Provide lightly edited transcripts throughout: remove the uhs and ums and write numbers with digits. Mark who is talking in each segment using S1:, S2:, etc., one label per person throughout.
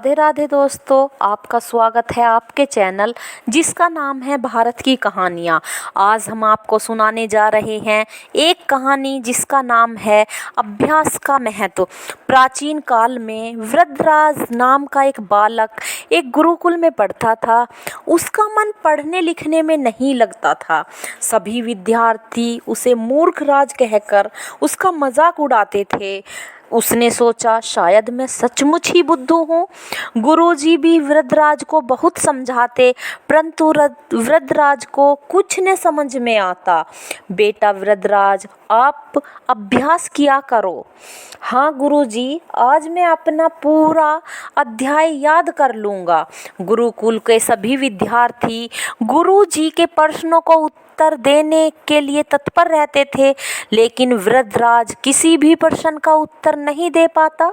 S1: राधे राधे दोस्तों, आपका स्वागत है आपके चैनल जिसका नाम है भारत की कहानियाँ। आज हम आपको सुनाने जा रहे हैं एक कहानी जिसका नाम है अभ्यास का महत्व। प्राचीन काल में वृद्धराज नाम का एक बालक एक गुरुकुल में पढ़ता था। उसका मन पढ़ने लिखने में नहीं लगता था। सभी विद्यार्थी उसे मूर्ख राज कहकर उसका मजाक उड़ाते थे। उसने सोचा शायद मैं सचमुच ही बुद्धू हूँ। गुरुजी भी वृद्धराज को बहुत समझाते, परंतु वृद्धराज को कुछ न समझ में आता। बेटा वृद्धराज, आप अभ्यास किया करो। हाँ गुरुजी, आज मैं अपना पूरा अध्याय याद कर लूँगा। गुरुकुल के सभी विद्यार्थी गुरुजी के प्रश्नों को उत्तर देने के लिए तत्पर रहते थे, लेकिन वृद्धराज किसी भी प्रश्न का उत्तर नहीं दे पाता।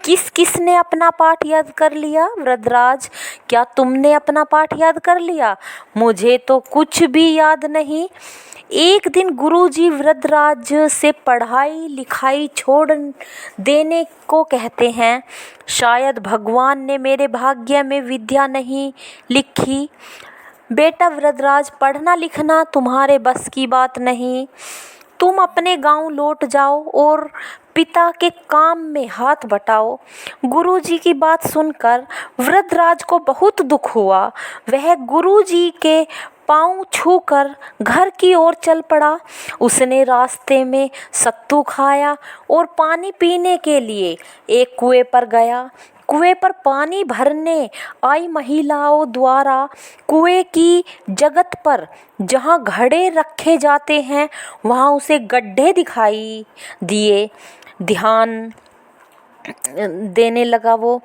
S1: किसने अपना पाठ याद कर लिया? वृद्धराज, क्या तुमने अपना पाठ याद कर लिया? मुझे तो कुछ भी याद नहीं। एक दिन गुरुजी वृद्धराज से पढ़ाई लिखाई छोड़ देने को कहते हैं। शायद भगवान ने मेरे भाग्य में विद्या नहीं लिखी। बेटा वृद्धराज, पढ़ना लिखना तुम्हारे बस की बात नहीं। तुम अपने गांव लौट जाओ और पिता के काम में हाथ बटाओ। गुरुजी की बात सुनकर वृद्धराज को बहुत दुख हुआ। वह गुरुजी के पांव छूकर घर की ओर चल पड़ा। उसने रास्ते में सत्तू खाया और पानी पीने के लिए एक कुएं पर गया। कुएं पर पानी भरने आई महिलाओं द्वारा कुएं की जगत पर जहाँ घड़े रखे जाते हैं वहाँ उसे गड्ढे दिखाई दिए। ध्यान देने लगा वो।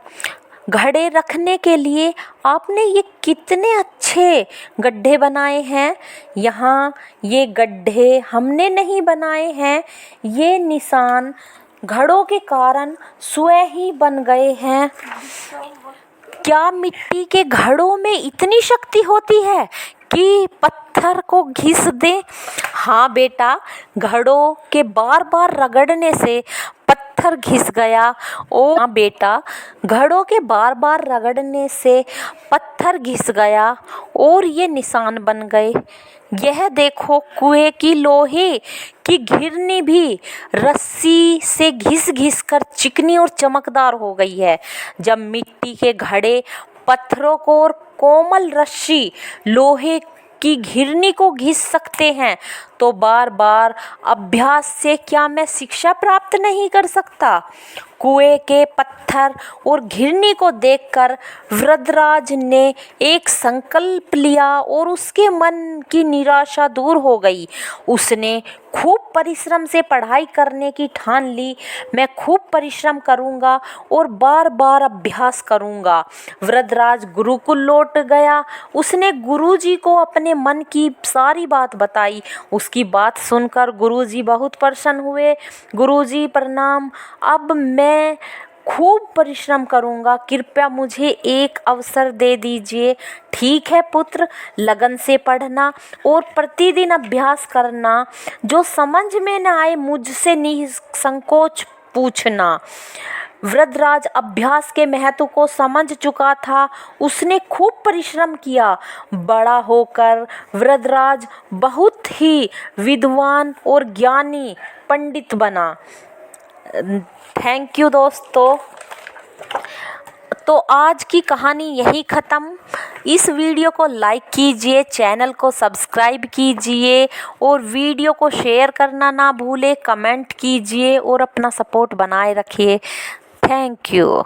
S1: घड़े रखने के लिए आपने ये कितने अच्छे गड्ढे बनाए हैं। यहाँ ये गड्ढे हमने नहीं बनाए हैं, ये निशान घड़ों के कारण स्वयं ही बन गए हैं। क्या मिट्टी के घड़ों में इतनी शक्ति होती है कि पत्थर को घिस दे? हाँ बेटा, घड़ों के बार बार रगड़ने से पत्थर घिस गया। ओ हाँ बेटा, घड़ों के बार बार रगड़ने से पत्थर घिस गया और ये निशान बन गए। यह देखो, कुएं की लोहे की घिरनी भी रस्सी से घिस घिस कर चिकनी और चमकदार हो गई है। जब मिट्टी के घड़े पत्थरों को और कोमल रस्सी लोहे की घिरनी को घिस सकते हैं, तो बार बार अभ्यास से क्या मैं शिक्षा प्राप्त नहीं कर सकता? कुएं के पत्थर और घिरनी को देखकर वृद्धराज ने एक संकल्प लिया और उसके मन की निराशा दूर हो गई। उसने खूब परिश्रम से पढ़ाई करने की ठान ली। मैं खूब परिश्रम करूंगा और बार बार अभ्यास करूंगा। वृद्धराज गुरुकुल लौट गया। उसने गुरुजी को अपने मन की सारी बात बताई। उसकी बात सुनकर गुरुजी बहुत प्रसन्न हुए। गुरुजी प्रणाम, अब मैं खूब परिश्रम करूंगा, कृपया मुझे एक अवसर दे दीजिए। ठीक है पुत्र, लगन से पढ़ना और प्रतिदिन अभ्यास करना। जो समझ में न आए मुझसे निसंकोच पूछना। वृद्धराज अभ्यास के महत्व को समझ चुका था। उसने खूब परिश्रम किया। बड़ा होकर वृद्धराज बहुत ही विद्वान और ज्ञानी पंडित बना। थैंक यू दोस्तों। तो आज की कहानी यही ख़त्म। इस वीडियो को लाइक कीजिए, चैनल को सब्सक्राइब कीजिए और वीडियो को शेयर करना ना भूले, कमेंट कीजिए और अपना सपोर्ट बनाए रखिए। Thank you.